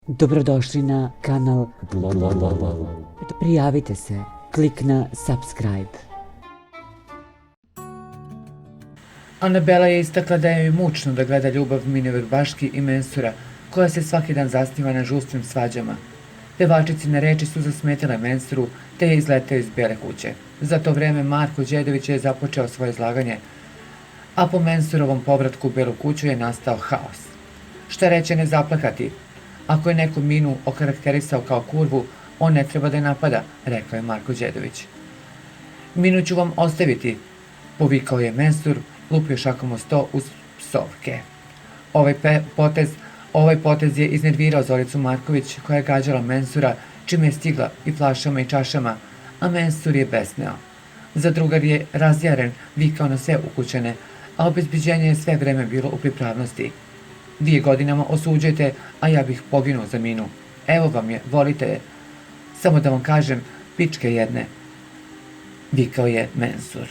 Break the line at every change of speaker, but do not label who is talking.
Dobrodošli na kanal. Prijavite se, klik na subscribe.
Anabela je istakla da je mučno da gleda ljubav Mine Baški i Mensura, koja se svaki dan zasniva na žustrim svađama. Pevačicine reči su zasmetale Mensuru, te je izleteo iz Bele kuće. Za to vreme Marko Đedović je započeo svoje izlaganje, a po Mensurovom povratku u Belu kuću je nastao haos. Šta reće ne zaplakati? Ako je neko Minu okarakterisao kao kurvu, on ne treba da je napada, rekao je Marko Đedović. Minu ću vam ostaviti, povikao je Mensur, lupio šakom o sto uz psovke. Ovaj potez je iznervirao Zoricu Marković, koja je gađala Mensura, čime je stigla i flašama i čašama, a Mensur je besneo. Zadrugar je razjaren, vikao na sve ukućane, a obezbeđenje je sve vreme bilo u pripravnosti. Vi je godinama osuđujete, a ja bih poginuo za Minu. Evo vam je, volite je. Samo da vam kažem, pičke jedne, vikao je Mensur.